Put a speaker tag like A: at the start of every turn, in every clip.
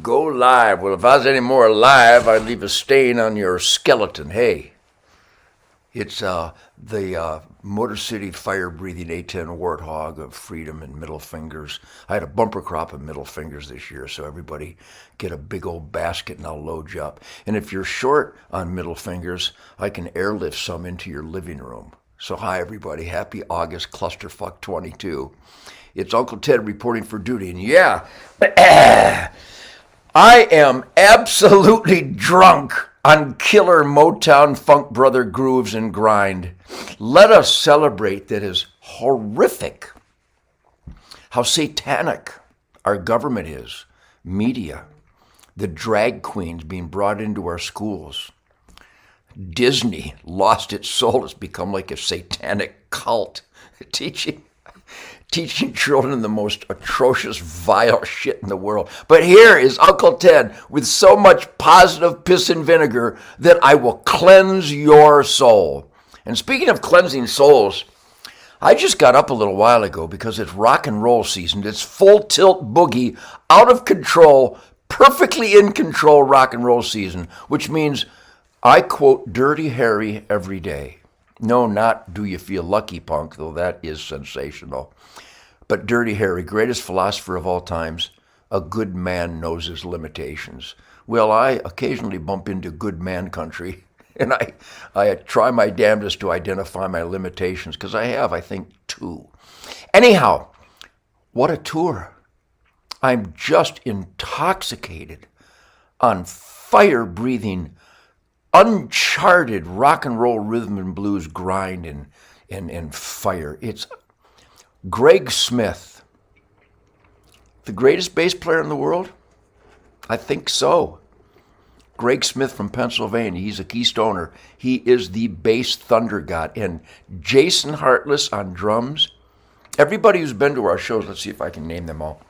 A: Go live. Well, if I was any more alive, I'd leave a stain on your skeleton. Hey, it's the Motor City fire-breathing A10 Warthog of freedom and middle fingers. I had a bumper crop of middle fingers this year, so everybody get a big old basket and I'll load you up. And if you're short on middle fingers, I can airlift some into your living room. So hi, everybody. Happy August Clusterfuck 22. It's Uncle Ted reporting for duty. And yeah, I am absolutely drunk on killer Motown funk brother grooves and grind. Let us celebrate that is horrific. How satanic our government is, media, the drag queens being brought into our schools. Disney lost its soul. It's become like a satanic cult, teaching children the most atrocious, vile shit in the world. But here is Uncle Ted with so much positive piss and vinegar that I will cleanse your soul. And speaking of cleansing souls, I just got up a little while ago because it's rock and roll season. It's full tilt boogie, out of control, perfectly in control rock and roll season, which means I quote Dirty Harry every day. No, not Do You Feel Lucky, punk, though that is sensational. But Dirty Harry, greatest philosopher of all times, a good man knows his limitations. Well, I occasionally bump into good man country, and I try my damnedest to identify my limitations, because I have, I think, two. Anyhow, what a tour. I'm just intoxicated on fire-breathing, uncharted rock and roll rhythm and blues grind and fire. It's Greg Smith, the greatest bass player in the world? I think so. Greg Smith from Pennsylvania, he's a Keystoner. He is the bass thunder god. And Jason Hartless on drums. Everybody who's been to our shows, let's see if I can name them all.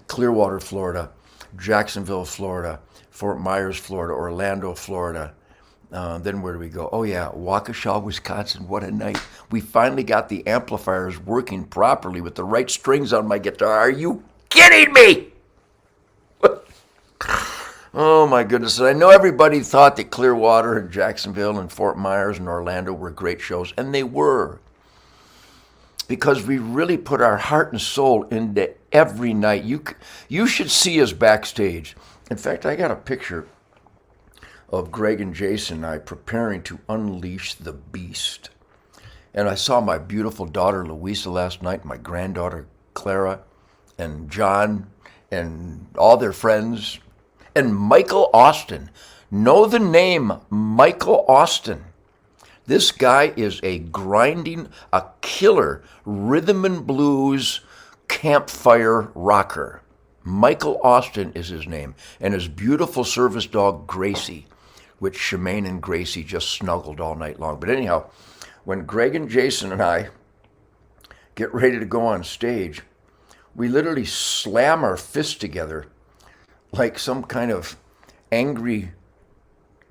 A: Clearwater, Florida, Jacksonville, Florida, Fort Myers, Florida, Orlando, Florida. Then where do we go? Oh yeah, Waukesha, Wisconsin. What a night. We finally got the amplifiers working properly with the right strings on my guitar. Are you kidding me? Oh my goodness. And I know everybody thought that Clearwater and Jacksonville and Fort Myers and Orlando were great shows, and they were. Because we really put our heart and soul into every night. You should see us backstage. In fact, I got a picture of Greg and Jason and I preparing to unleash the beast. And I saw my beautiful daughter Louisa last night, my granddaughter Clara, and John, and all their friends, and Michael Austin. Know the name Michael Austin. This guy is a killer rhythm and blues campfire rocker. Michael Austin is his name, and his beautiful service dog Gracie, which Shemaine and Gracie just snuggled all night long. But anyhow, when Greg and Jason and I get ready to go on stage, we literally slam our fists together like some kind of angry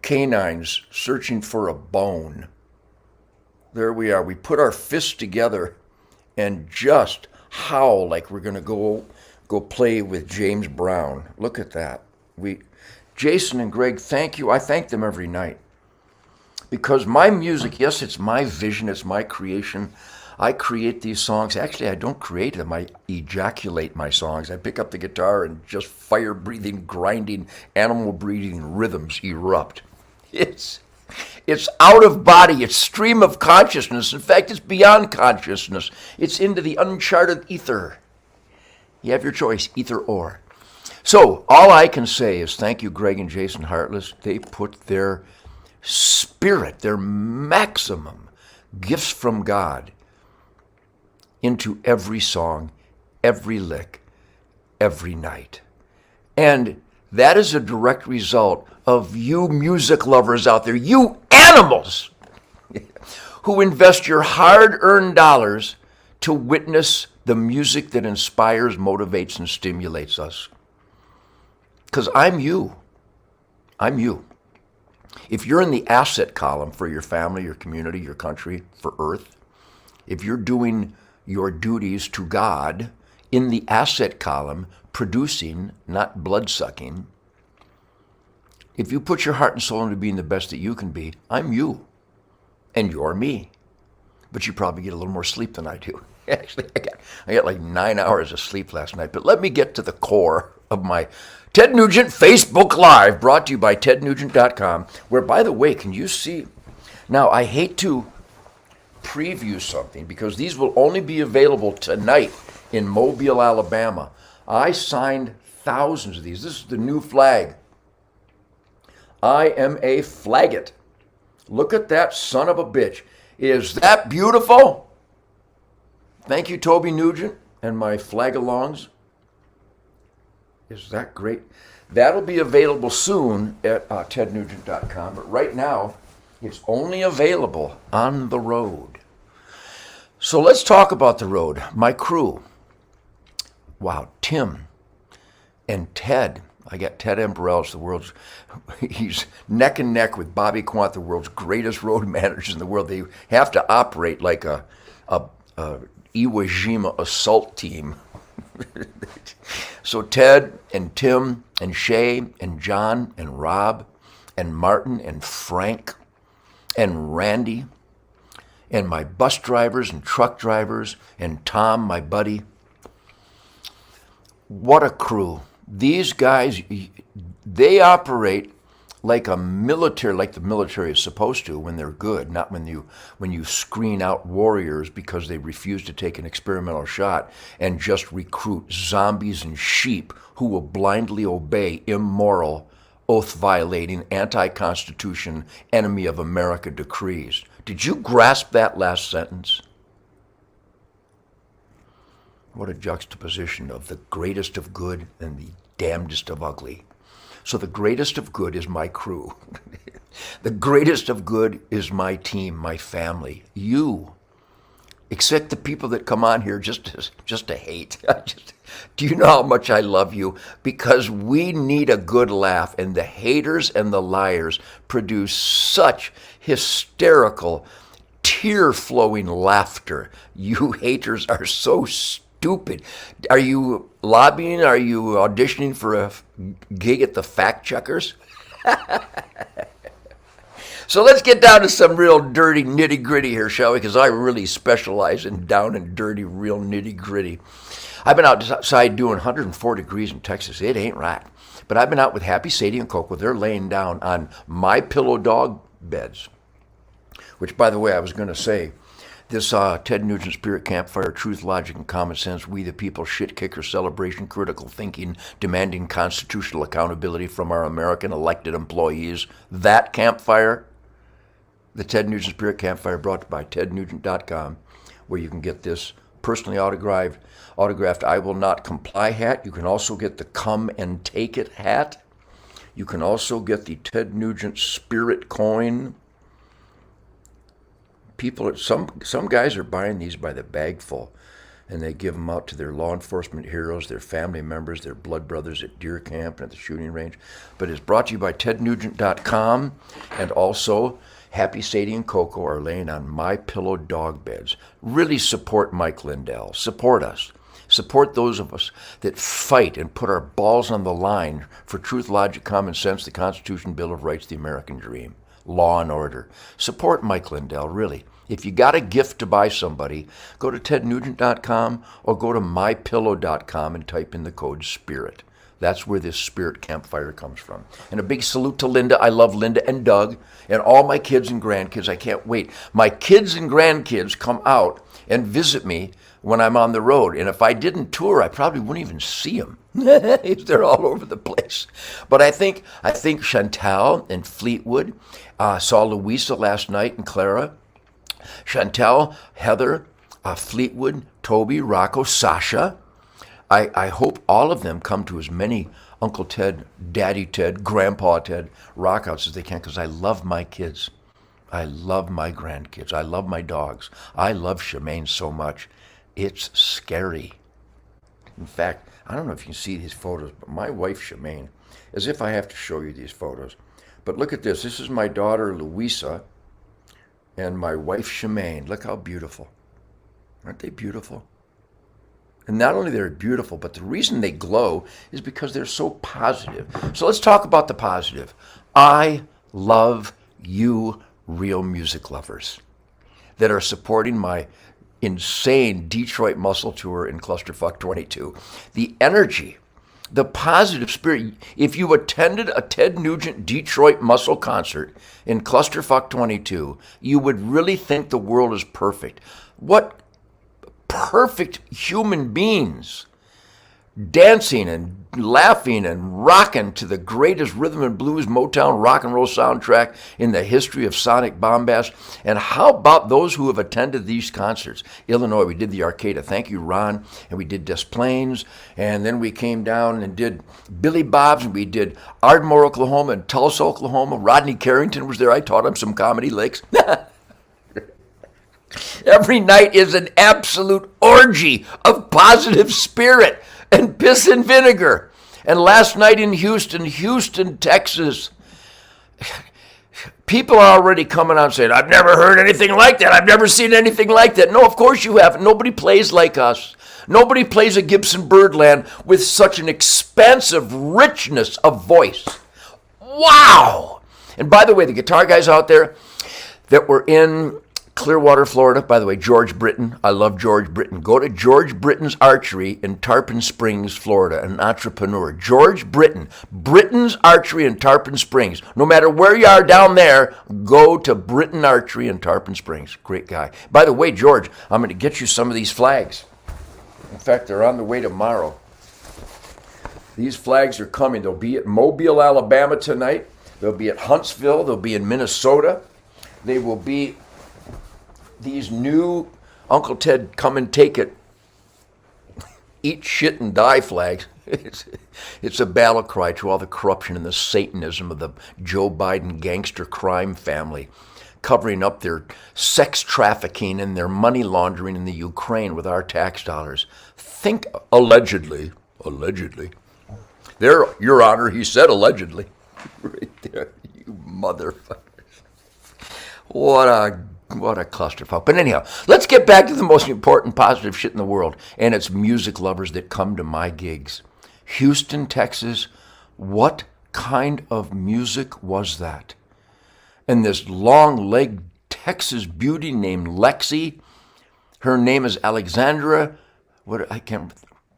A: canines searching for a bone. There we are. We put our fists together and just howl like we're going to go play with James Brown. Look at that. Jason and Greg, thank you. I thank them every night. Because my music, yes, it's my vision, it's my creation. I create these songs. Actually, I don't create them. I ejaculate my songs. I pick up the guitar and just fire-breathing, grinding, animal-breathing rhythms erupt. It's out of body. It's stream of consciousness. In fact, it's beyond consciousness. It's into the uncharted ether. You have your choice, either or. So all I can say is thank you, Greg and Jason Hartless. They put their spirit, their maximum gifts from God into every song, every lick, every night. And that is a direct result of you music lovers out there, you animals who invest your hard-earned dollars to witness the music that inspires, motivates, and stimulates us. Because I'm you. I'm you. If you're in the asset column for your family, your community, your country, for Earth, if you're doing your duties to God in the asset column, producing, not blood-sucking. If you put your heart and soul into being the best that you can be, I'm you, and you're me. But you probably get a little more sleep than I do. Actually, I got like 9 hours of sleep last night. But let me get to the core of my Ted Nugent Facebook Live, brought to you by tednugent.com, where, by the way, can you see? Now, I hate to preview something because these will only be available tonight in Mobile, Alabama. I signed thousands of these. This is the new flag. I am a flagget. Look at that son of a bitch. Is that beautiful? Thank you, Toby Nugent and my flag-alongs. Is that great? That'll be available soon at tednugent.com, but right now it's only available on the road. So let's talk about the road. My crew. Wow, Tim and Ted. I got Ted Emperel's he's neck and neck with Bobby Quant, the world's greatest road managers in the world. They have to operate like a Iwo Jima assault team. So Ted and Tim and Shay and John and Rob and Martin and Frank and Randy and my bus drivers and truck drivers and Tom, my buddy. What a crew. These guys, they operate like a military, like the military is supposed to when they're good, not when you screen out warriors because they refuse to take an experimental shot and just recruit zombies and sheep who will blindly obey immoral, oath-violating, anti-constitution, enemy of America decrees. Did you grasp that last sentence? What a juxtaposition of the greatest of good and the damnedest of ugly. So the greatest of good is my crew. The greatest of good is my team, my family, you. Except the people that come on here just to hate. Do you know how much I love you? Because we need a good laugh, and the haters and the liars produce such hysterical, tear-flowing laughter. You haters are so stupid. Are you lobbying? Are you auditioning for a gig at the Fact Checkers? So let's get down to some real dirty nitty-gritty here, shall we? Because I really specialize in down and dirty, real nitty-gritty. I've been outside doing 104 degrees in Texas. It ain't right. But I've been out with Happy, Sadie, and Coco. They're laying down on my pillow dog beds. Which, by the way, I was going to say, this Ted Nugent Spirit Campfire, Truth, Logic, and Common Sense, We the People, Shit Kicker Celebration, Critical Thinking, Demanding Constitutional Accountability from our American elected employees. That campfire, the Ted Nugent Spirit Campfire, brought by tednugent.com, where you can get this personally autographed I Will Not Comply hat. You can also get the Come and Take It hat. You can also get the Ted Nugent Spirit coin. Some guys are buying these by the bagful, and they give them out to their law enforcement heroes, their family members, their blood brothers at deer camp and at the shooting range. But it's brought to you by tednugent.com, and also Happy, Sadie, and Coco are laying on my pillow dog beds. Really support Mike Lindell. Support us. Support those of us that fight and put our balls on the line for truth, logic, common sense, the Constitution, Bill of Rights, the American dream, law and order. Support Mike Lindell, really. If you got a gift to buy somebody, go to tednugent.com or go to mypillow.com and type in the code SPIRIT. That's where this Spirit Campfire comes from. And a big salute to Linda. I love Linda and Doug and all my kids and grandkids. I can't wait. My kids and grandkids come out and visit me when I'm on the road. And if I didn't tour, I probably wouldn't even see them. They're all over the place. But I think Chantal and Fleetwood, saw Louisa last night and Clara. Chantal, Heather, Fleetwood, Toby, Rocco, Sasha. I hope all of them come to as many Uncle Ted, Daddy Ted, Grandpa Ted rockouts as they can, because I love my kids. I love my grandkids. I love my dogs. I love Shemaine so much. It's scary. In fact, I don't know if you can see these photos, but my wife, Shemaine, as if I have to show you these photos. But look at this. This is my daughter, Louisa, and my wife, Shemaine. Look how beautiful. Aren't they beautiful? And not only they're beautiful, but the reason they glow is because they're so positive. So let's talk about the positive. I love you, real music lovers, that are supporting my insane Detroit Muscle Tour in Clusterfuck 22. The energy, the positive spirit. If you attended a Ted Nugent Detroit Muscle concert in Clusterfuck 22, you would really think the world is perfect. What perfect human beings dancing and laughing and rocking to the greatest rhythm and blues Motown rock and roll soundtrack in the history of sonic bombast. And how about those who have attended these concerts? Illinois, we did the Arcada. Thank you, Ron. And we did Des Plaines. And then we came down and did Billy Bob's, and we did Ardmore, Oklahoma, and Tulsa, Oklahoma. Rodney Carrington was there. I taught him some comedy licks. Every night is an absolute orgy of positive spirit and piss and vinegar. And last night in Houston, Texas, people are already coming out saying, I've never heard anything like that. I've never seen anything like that. No, of course you haven't. Nobody plays like us. Nobody plays a Gibson Birdland with such an expansive richness of voice. Wow! And by the way, the guitar guys out there that were in Clearwater, Florida. By the way, George Britton. I love George Britton. Go to George Britton's Archery in Tarpon Springs, Florida, an entrepreneur. George Britton. Britton's Archery in Tarpon Springs. No matter where you are down there, go to Britton Archery in Tarpon Springs. Great guy. By the way, George, I'm going to get you some of these flags. In fact, they're on the way tomorrow. These flags are coming. They'll be at Mobile, Alabama tonight. They'll be at Huntsville. They'll be in Minnesota. They will be these new Uncle Ted come and take it, eat shit and die flags. It's a battle cry to all the corruption and the Satanism of the Joe Biden gangster crime family, covering up their sex trafficking and their money laundering in the Ukraine with our tax dollars. Think allegedly. There, Your Honor, he said allegedly. Right there, you motherfuckers. What a clusterfuck. But anyhow, let's get back to the most important positive shit in the world, and it's music lovers that come to my gigs. Houston, Texas, what kind of music was that? And this long-legged Texas beauty named Lexi, her name is Alexandra,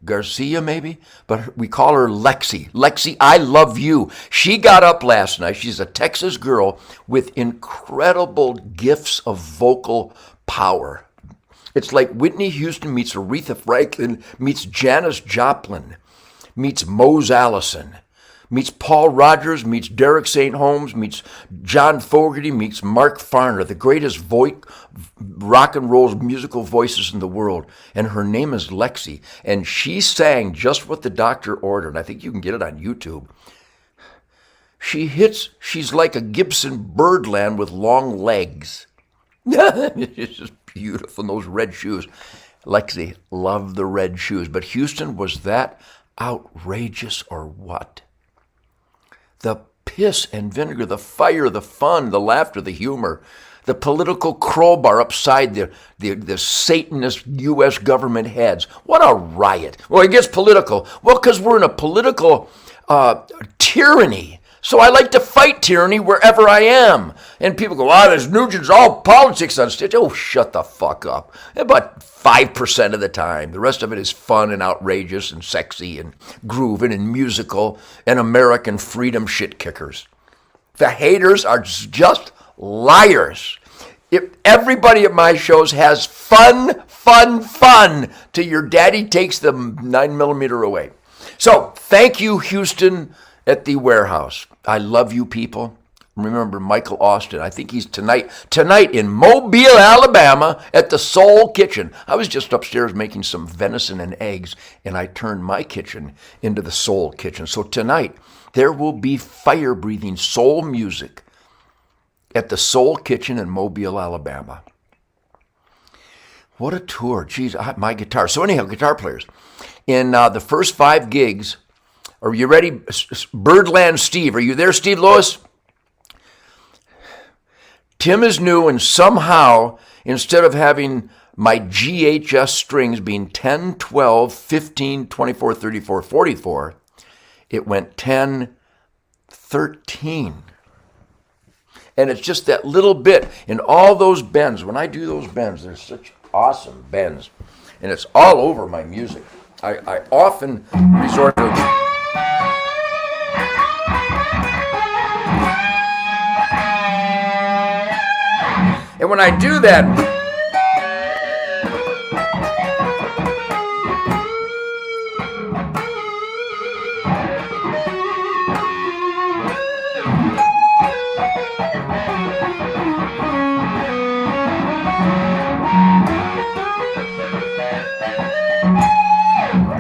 A: Garcia maybe? But we call her Lexi. Lexi, I love you. She got up last night. She's a Texas girl with incredible gifts of vocal power. It's like Whitney Houston meets Aretha Franklin, meets Janis Joplin, meets Mose Allison, meets Paul Rogers, meets Derek St. Holmes, meets John Fogerty, meets Mark Farner, the greatest rock and roll musical voices in the world. And her name is Lexi. And she sang just what the doctor ordered. I think you can get it on YouTube. She's like a Gibson Birdland with long legs. It's just beautiful. And those red shoes. Lexi, love the red shoes. But Houston, was that outrageous or what? The piss and vinegar, the fire, the fun, the laughter, the humor, the political crowbar upside the Satanist U.S. government heads. What a riot. Well, it gets political. Well, because we're in a political tyranny. So I like to fight tyranny wherever I am. And people go, there's Nugent's all politics on stage. Oh, shut the fuck up. About 5% of the time. The rest of it is fun and outrageous and sexy and grooving and musical and American freedom shit kickers. The haters are just liars. If everybody at my shows has fun till your daddy takes the 9mm away. So thank you, Houston, at the warehouse. I love you people. Remember Michael Austin. I think he's tonight in Mobile, Alabama at the Soul Kitchen. I was just upstairs making some venison and eggs, and I turned my kitchen into the Soul Kitchen. So tonight, there will be fire-breathing soul music at the Soul Kitchen in Mobile, Alabama. What a tour. Geez, my guitar. So anyhow, guitar players. In the first 5 gigs, are you ready? Birdland Steve. Are you there, Steve Lewis? Tim is new, and somehow, instead of having my GHS strings being 10, 12, 15, 24, 34, 44, it went 10, 13. And it's just that little bit in all those bends. When I do those bends, they're such awesome bends. And it's all over my music. I often resort to... And when I do that...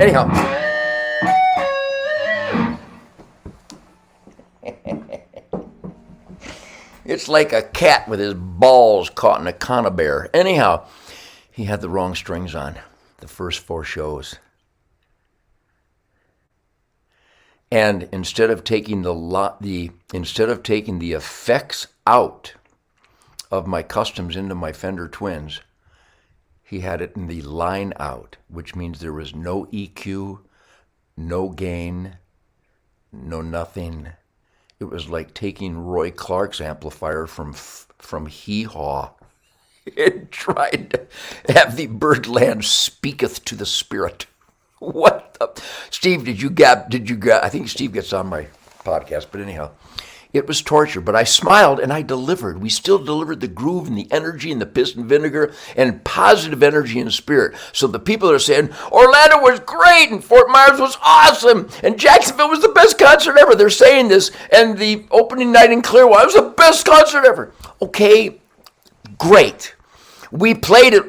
A: Anyhow, it's like a cat with his balls caught in a conibear. Anyhow, he had the wrong strings on the first 4 shows. And instead of taking the effects out of my customs into my Fender Twins, he had it in the line out, which means there was no EQ, no gain, no nothing. It was like taking Roy Clark's amplifier from Hee Haw and tried to have the birdland speaketh to the spirit. What the? Steve, did you get, I think Steve gets on my podcast, but anyhow. It was torture, but I smiled and I delivered. We still delivered the groove and the energy and the piss and vinegar and positive energy and spirit. So the people that are saying, Orlando was great and Fort Myers was awesome and Jacksonville was the best concert ever. They're saying this, and the opening night in Clearwater was the best concert ever. Okay, great. We played it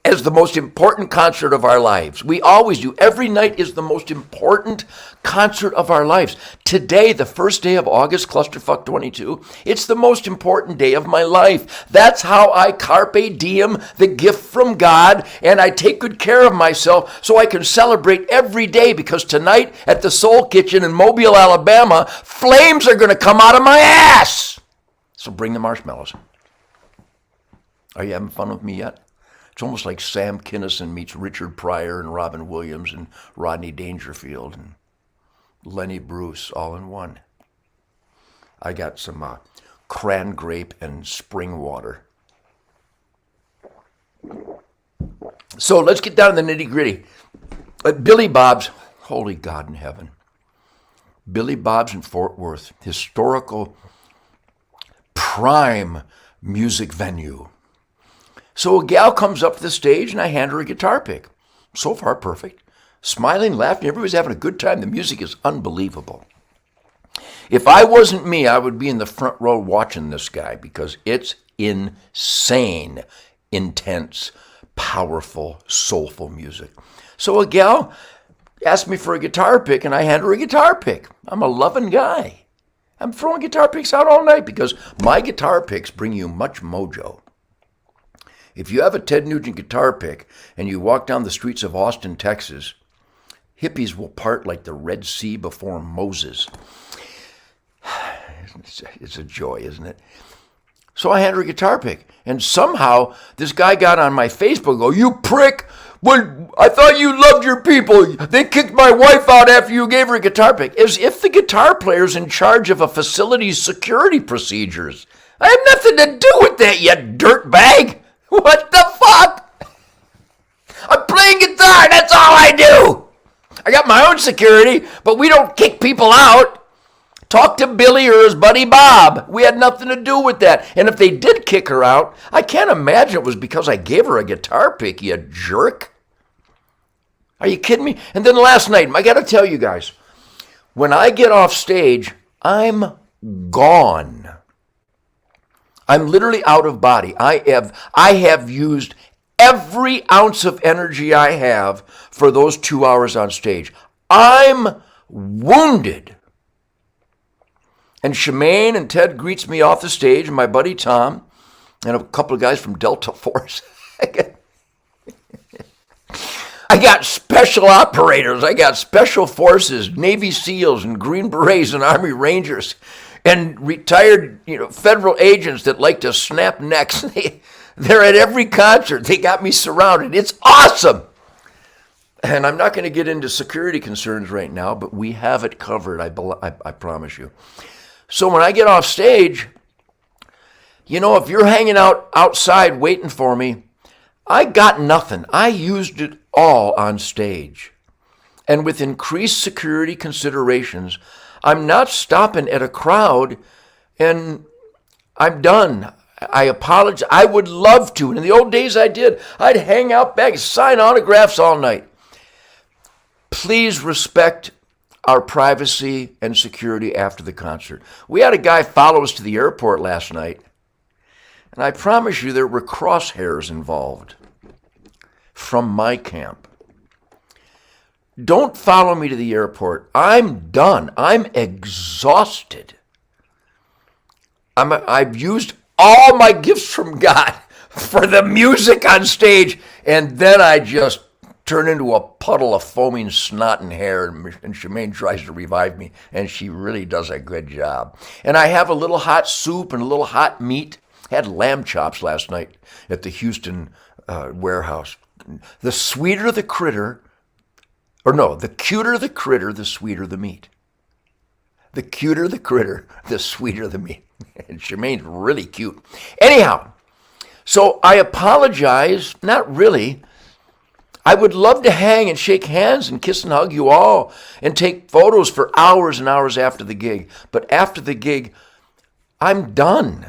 A: as the most important concert of our lives. We always do. Every night is the most important concert of our lives. Today, the first day of August, Clusterfuck 22, it's the most important day of my life. That's how I carpe diem the gift from God, and I take good care of myself so I can celebrate every day, because tonight at the Soul Kitchen in Mobile, Alabama, flames are going to come out of my ass. So bring the marshmallows. Are you having fun with me yet? It's almost like Sam Kinison meets Richard Pryor and Robin Williams and Rodney Dangerfield and Lenny Bruce all in one. I got some cran grape and spring water. So let's get down to the nitty gritty. Billy Bob's, holy God in heaven. Billy Bob's in Fort Worth, historical prime music venue. So a gal comes up to the stage and I hand her a guitar pick. So far, perfect. Smiling, laughing, everybody's having a good time. The music is unbelievable. If I wasn't me, I would be in the front row watching this guy, because it's insane, intense, powerful, soulful music. So a gal asked me for a guitar pick and I hand her a guitar pick. I'm a loving guy. I'm throwing guitar picks out all night because my guitar picks bring you much mojo. If you have a Ted Nugent guitar pick and you walk down the streets of Austin, Texas, hippies will part like the Red Sea before Moses. It's a joy, isn't it? So I hand her a guitar pick, and somehow this guy got on my Facebook and go, "You prick! When I thought you loved your people, they kicked my wife out after you gave her a guitar pick." As if the guitar player's in charge of a facility's security procedures. I have nothing to do with that, you dirtbag! What the fuck? I'm playing guitar, that's all I do. I got my own security, but we don't kick people out. Talk to Billy or his buddy Bob. We had nothing to do with that. And if they did kick her out, I can't imagine it was because I gave her a guitar pick, you jerk. Are you kidding me? And then last night, I got to tell you guys, when I get off stage, I'm gone. I'm literally out of body. I have used every ounce of energy I have for those 2 hours on stage. I'm wounded. And Shemaine and Ted greets me off the stage, and my buddy Tom, and a couple of guys from Delta Force. I got special operators. I got special forces, Navy SEALs and Green Berets and Army Rangers, and retired, federal agents that like to snap necks. They're at every concert. They got me surrounded. It's awesome. And I'm not going to get into security concerns right now, but we have it covered, I promise you. So when I get off stage, if you're hanging out outside waiting for me, I got nothing. I used it all on stage. And with increased security considerations, I'm not stopping at a crowd, and I'm done. I apologize. I would love to. And in the old days I did. I'd hang out back, sign autographs all night. Please respect our privacy and security after the concert. We had a guy follow us to the airport last night, and I promise you there were crosshairs involved from my camp. Don't follow me to the airport. I'm done. I'm exhausted. I've used all my gifts from God for the music on stage, and then I just turn into a puddle of foaming snot and hair, and Shemaine tries to revive me, and she really does a good job. And I have a little hot soup and a little hot meat. Had lamb chops last night at the Houston warehouse. The sweeter the critter, the cuter the critter, the sweeter the meat. The cuter the critter, the sweeter the meat. And Shemaine's really cute. Anyhow, so I apologize, not really. I would love to hang and shake hands and kiss and hug you all and take photos for hours and hours after the gig. But after the gig, I'm done.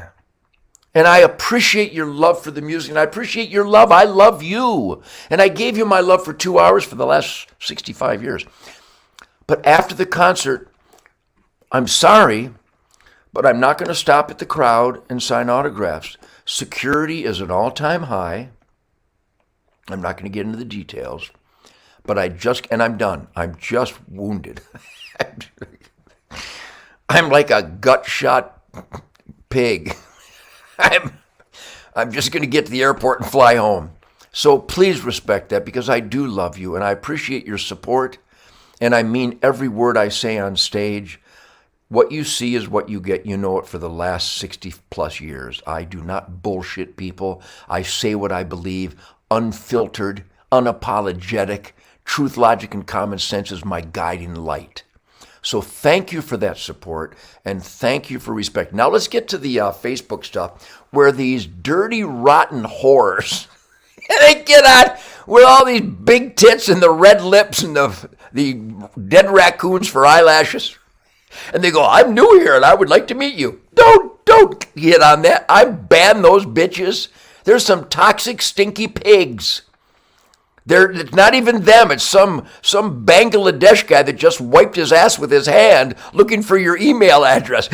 A: And I appreciate your love for the music, and I appreciate your love. I love you. And I gave you my love for 2 hours for the last 65 years. But after the concert, I'm sorry, but I'm not going to stop at the crowd and sign autographs. Security is an all-time high. I'm not going to get into the details, but I'm done. I'm just wounded. I'm like a gut-shot pig. I'm just going to get to the airport and fly home. So please respect that, because I do love you, and I appreciate your support, and I mean every word I say on stage. What you see is what you get. You know it for the last 60 plus years. I do not bullshit people. I say what I believe, unfiltered, unapologetic. Truth, logic, and common sense is my guiding light. So thank you for that support, and thank you for respect. Now let's get to the Facebook stuff, where these dirty, rotten whores, they get on with all these big tits and the red lips and the dead raccoons for eyelashes. And they go, I'm new here and I would like to meet you. Don't get on that. I ban those bitches. There's some toxic, stinky pigs. It's not even them. It's some Bangladesh guy that just wiped his ass with his hand looking for your email address.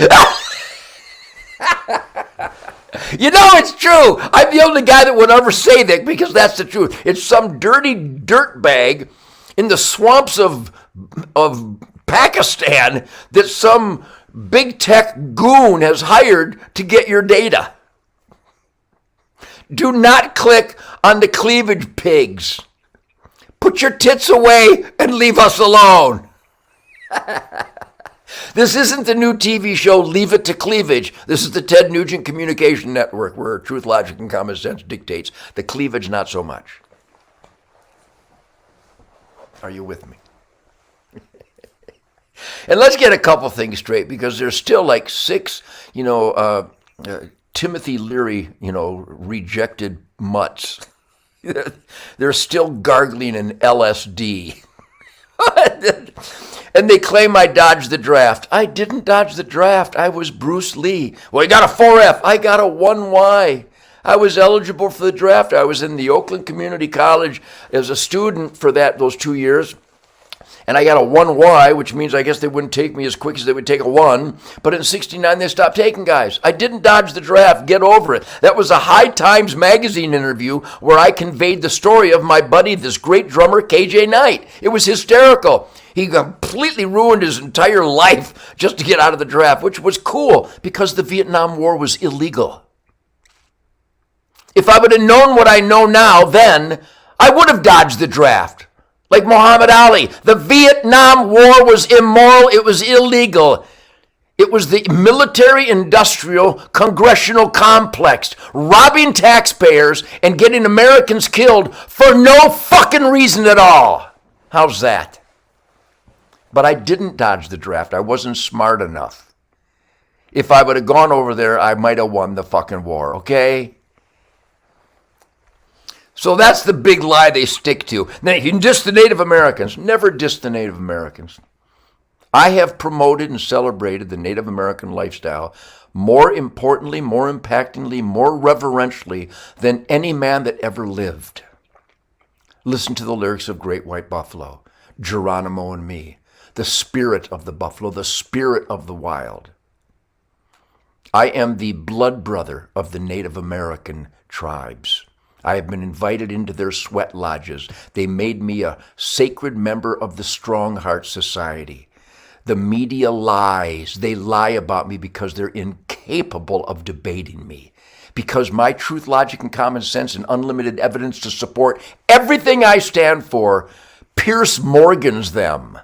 A: It's true. I'm the only guy that would ever say that, because that's the truth. It's some dirty dirtbag in the swamps of Pakistan that some big tech goon has hired to get your data. Do not click on the cleavage pigs. Put your tits away and leave us alone. This isn't the new TV show Leave It to Cleavage. This is the Ted Nugent Communication Network, where truth, logic, and common sense dictates. The cleavage, not so much. Are you with me? And let's get a couple things straight, because there's still like 6, Timothy Leary, rejected mutts. They're still gargling in LSD. And they claim I dodged the draft. I didn't dodge the draft. I was Bruce Lee. Well, you got a 4F. I got a 1Y. I was eligible for the draft. I was in the Oakland Community College as a student for those 2 years. And I got a 1Y, which means I guess they wouldn't take me as quick as they would take a 1. But in '69, they stopped taking guys. I didn't dodge the draft. Get over it. That was a High Times magazine interview where I conveyed the story of my buddy, this great drummer, KJ Knight. It was hysterical. He completely ruined his entire life just to get out of the draft, which was cool because the Vietnam War was illegal. If I would have known what I know now then, I would have dodged the draft. Like Muhammad Ali. The Vietnam War was immoral. It was illegal. It was the military-industrial congressional complex, robbing taxpayers and getting Americans killed for no fucking reason at all. How's that? But I didn't dodge the draft. I wasn't smart enough. If I would have gone over there, I might have won the fucking war, okay? So that's the big lie they stick to. Now, you can diss the Native Americans. Never diss the Native Americans. I have promoted and celebrated the Native American lifestyle more importantly, more impactingly, more reverentially than any man that ever lived. Listen to the lyrics of Great White Buffalo, Geronimo and me, the spirit of the buffalo, the spirit of the wild. I am the blood brother of the Native American tribes. I have been invited into their sweat lodges. They made me a sacred member of the Strong Heart Society. The media lies. They lie about me because they're incapable of debating me. Because my truth, logic, and common sense and unlimited evidence to support everything I stand for Pierce Morgans them.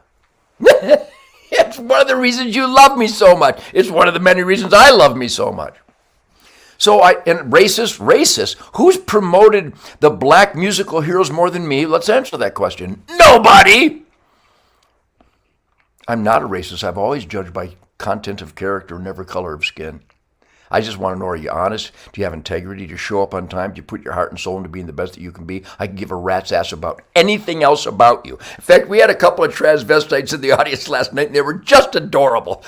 A: It's one of the reasons you love me so much. It's one of the many reasons I love me so much. And racist, who's promoted the black musical heroes more than me? Let's answer that question. Nobody! I'm not a racist. I've always judged by content of character, never color of skin. I just want to know, are you honest? Do you have integrity? Do you show up on time? Do you put your heart and soul into being the best that you can be? I can give a rat's ass about anything else about you. In fact, we had a couple of transvestites in the audience last night, and they were just adorable.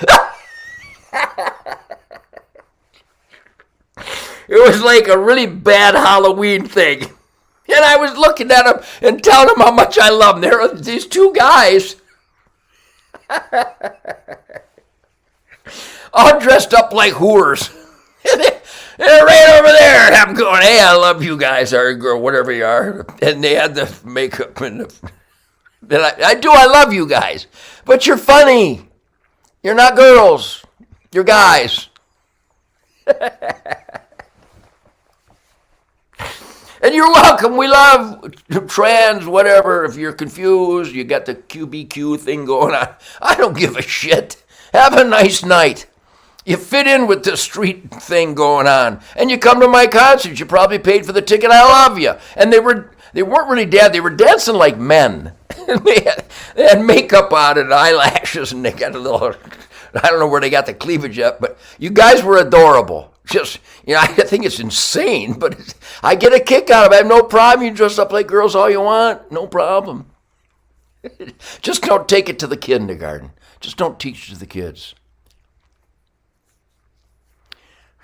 A: It was like a really bad Halloween thing. And I was looking at them and telling them how much I love them. There are these two guys all dressed up like whores. They're right over there. And I'm going, hey, I love you guys, or girl, whatever you are. And they had the makeup and I love you guys. But you're funny. You're not girls. You're guys. And you're welcome. We love trans, whatever. If you're confused, you got the QBQ thing going on. I don't give a shit. Have a nice night. You fit in with the street thing going on. And you come to my concert. You probably paid for the ticket. I love you. And they weren't really they were dancing like men. they had makeup on and eyelashes, and they got a little, I don't know where they got the cleavage at, but you guys were adorable. Just, I think it's insane, but I get a kick out of it. I have no problem. You dress up like girls all you want. No problem. Just don't take it to the kindergarten. Just don't teach it to the kids.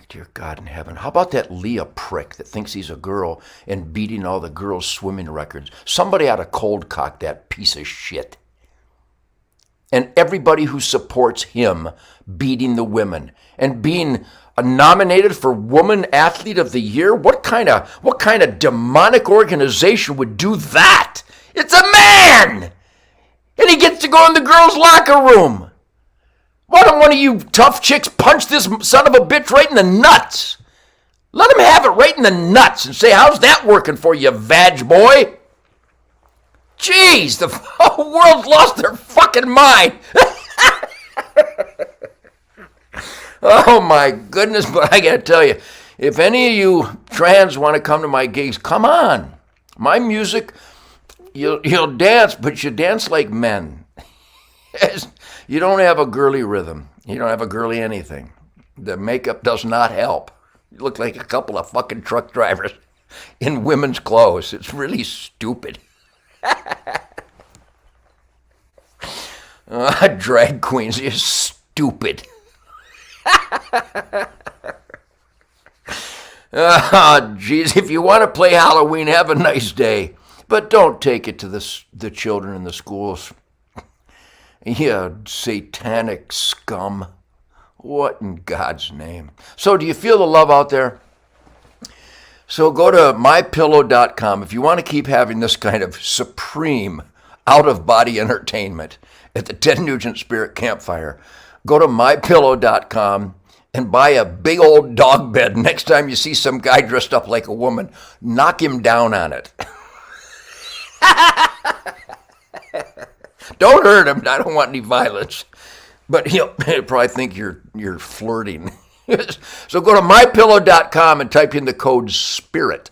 A: Dear God in heaven, how about that Leah prick that thinks he's a girl and beating all the girls' swimming records? Somebody ought to cold cock that piece of shit. And everybody who supports him beating the women and being nominated for Woman Athlete of the Year? What kind of demonic organization would do that? It's a man! And he gets to go in the girls' locker room. Why don't one of you tough chicks punch this son of a bitch right in the nuts? Let him have it right in the nuts and say, how's that working for you, vag boy? Jeez, the whole world's lost their fucking mind. Oh my goodness, but I gotta tell you, if any of you trans want to come to my gigs, come on. My music, you'll dance, but you dance like men. You don't have a girly rhythm. You don't have a girly anything. The makeup does not help. You look like a couple of fucking truck drivers in women's clothes. It's really stupid. Drag queens, you're stupid. Oh, geez, if you want to play Halloween, have a nice day. But don't take it to the children in the schools. You satanic scum. What in God's name? So do you feel the love out there? So go to mypillow.com if you want to keep having this kind of supreme out-of-body entertainment at the Ted Nugent Spirit Campfire. Go to mypillow.com and buy a big old dog bed. Next time you see some guy dressed up like a woman, knock him down on it. Don't hurt him. I don't want any violence. But he'll probably think you're flirting. So go to mypillow.com and type in the code SPIRIT.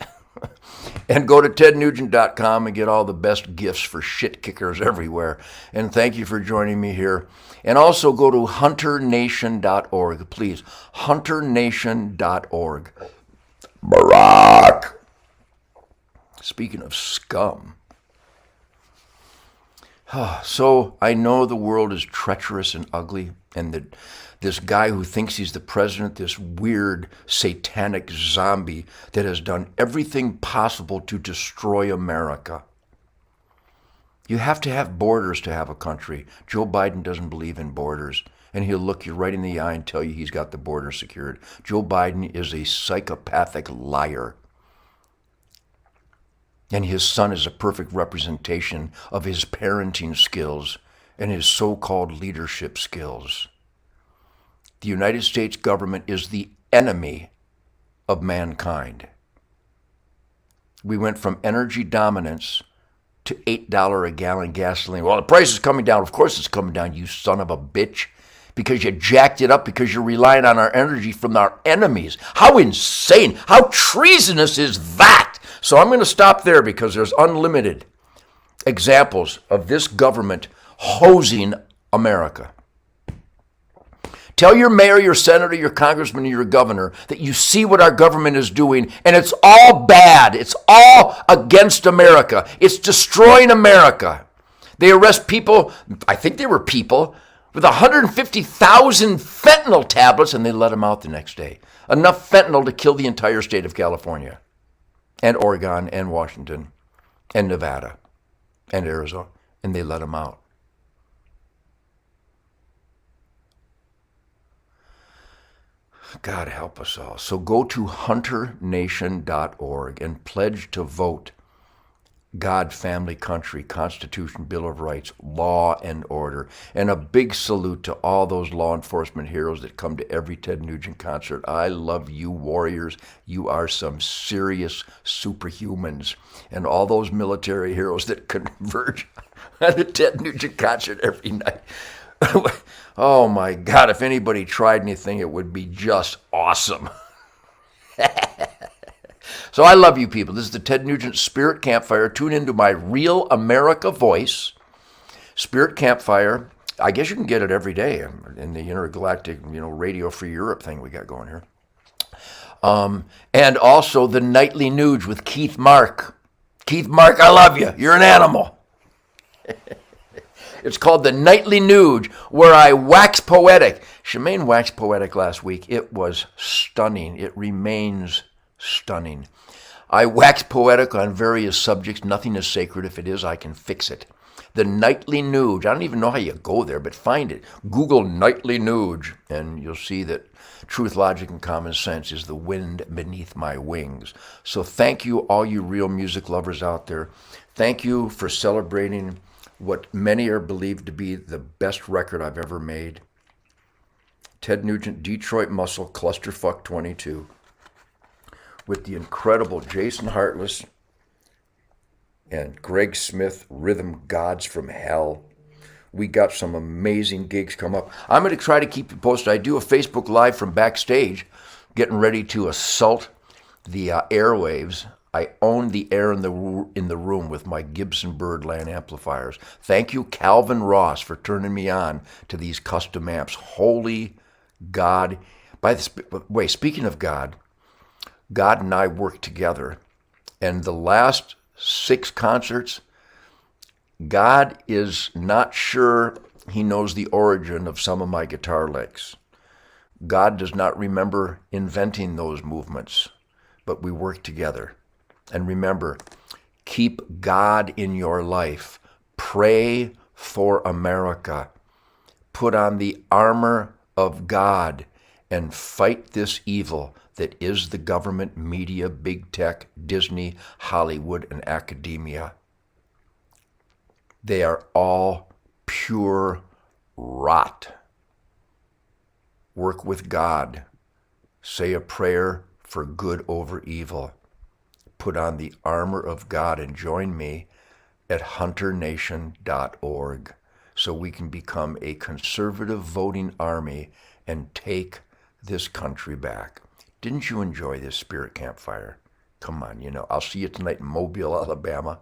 A: And go to tednugent.com and get all the best gifts for shit kickers everywhere. And thank you for joining me here. And also go to hunternation.org, please. Hunternation.org. Barack. Speaking of scum. So I know the world is treacherous and ugly, and that this guy who thinks he's the president, this weird satanic zombie that has done everything possible to destroy America. You have to have borders to have a country. Joe Biden doesn't believe in borders, and he'll look you right in the eye and tell you he's got the border secured. Joe Biden is a psychopathic liar. And his son is a perfect representation of his parenting skills and his so-called leadership skills. The United States government is the enemy of mankind. We went from energy dominance to $8 a gallon gasoline. Well, the price is coming down. Of course it's coming down, you son of a bitch, because you jacked it up because you're relying on our energy from our enemies. How insane, how treasonous is that? So I'm going to stop there because there's unlimited examples of this government hosing America. Tell your mayor, your senator, your congressman, your governor that you see what our government is doing, and it's all bad. It's all against America. It's destroying America. They arrest people, I think they were people, with 150,000 fentanyl tablets, and they let them out the next day. Enough fentanyl to kill the entire state of California, and Oregon, and Washington, and Nevada, and Arizona, and they let them out. God help us all. So go to hunternation.org and pledge to vote God, family, country, Constitution, Bill of Rights, law and order. And a big salute to all those law enforcement heroes that come to every Ted Nugent concert. I love you, warriors. You are some serious superhumans. And all those military heroes that converge at the Ted Nugent concert every night. Oh my God, if anybody tried anything, it would be just awesome. So I love you people. This is the Ted Nugent Spirit Campfire. Tune into my Real America voice, Spirit Campfire. I guess you can get it every day in the intergalactic, Radio Free Europe thing we got going here. And also the Nightly Nuge with Keith Mark. Keith Mark, I love you. You're an animal. It's called the Nightly Nuge, where I wax poetic. Shemaine waxed poetic last week. It was stunning. It remains stunning. I wax poetic on various subjects. Nothing is sacred. If it is, I can fix it. The Nightly Nuge. I don't even know how you go there, but find it. Google Nightly Nuge, and you'll see that truth, logic, and common sense is the wind beneath my wings. So thank you, all you real music lovers out there. Thank you for celebrating what many are believed to be the best record I've ever made. Ted Nugent, Detroit Muscle, Clusterfuck 22. With the incredible Jason Hartless and Greg Smith, Rhythm Gods from Hell. We got some amazing gigs come up. I'm going to try to keep you posted. I do a Facebook Live from backstage, getting ready to assault the airwaves. I own the air in the room with my Gibson Birdland amplifiers. Thank you, Calvin Ross, for turning me on to these custom amps. Holy God. By the way, speaking of God, God and I work together. And the last 6 concerts, God is not sure he knows the origin of some of my guitar licks. God does not remember inventing those movements, but we work together. And remember, keep God in your life. Pray for America. Put on the armor of God and fight this evil that is the government, media, big tech, Disney, Hollywood, and academia. They are all pure rot. Work with God. Say a prayer for good over evil. Put on the armor of God and join me at hunternation.org. so we can become a conservative voting army and take this country back. Didn't you enjoy this Spirit Campfire? Come on, I'll see you tonight in Mobile, Alabama.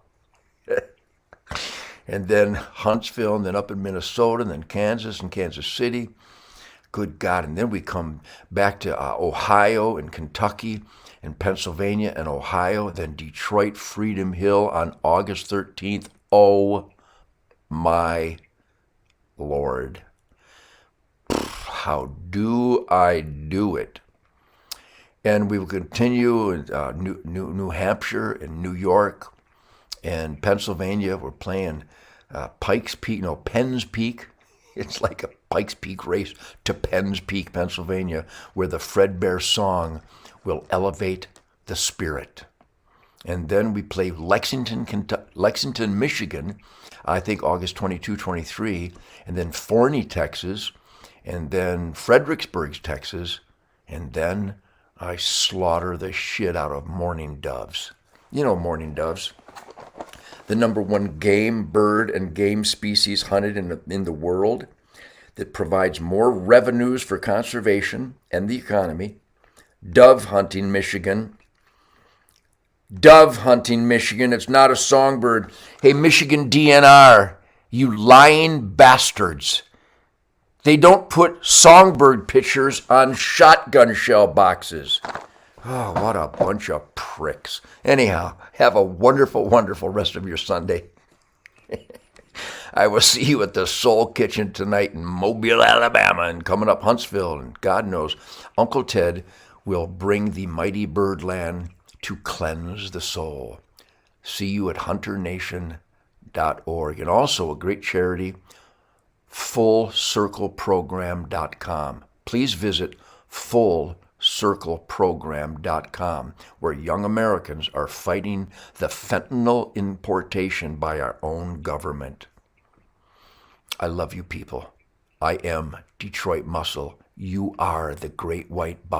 A: And then Huntsville, and then up in Minnesota, and then Kansas and Kansas City. Good God. And then we come back to Ohio and Kentucky and Pennsylvania and Ohio, then Detroit, Freedom Hill on August 13th. Oh, my Lord. How do I do it? And we will continue in New Hampshire and New York and Pennsylvania. We're playing Pikes Peak, Penn's Peak. It's like a Pikes Peak race to Penn's Peak, Pennsylvania, where the Fredbear song will elevate the spirit. And then we play Lexington, Michigan, I think August 22, 23, and then Forney, Texas, and then Fredericksburg, Texas, and then I slaughter the shit out of mourning doves. Mourning doves. The number one game, bird, and game species hunted in the world that provides more revenues for conservation and the economy. Dove hunting, Michigan. Dove hunting, Michigan. It's not a songbird. Hey, Michigan DNR, you lying bastards. They don't put songbird pictures on shotgun shell boxes. Oh, what a bunch of pricks. Anyhow, have a wonderful, wonderful rest of your Sunday. I will see you at the Soul Kitchen tonight in Mobile, Alabama, and coming up Huntsville, and God knows, Uncle Ted will bring the mighty birdland to cleanse the soul. See you at hunternation.org, and also a great charity, FullCircleProgram.com. Please visit FullCircleProgram.com, where young Americans are fighting the fentanyl importation by our own government. I love you people. I am Detroit Muscle. You are the great white buffalo.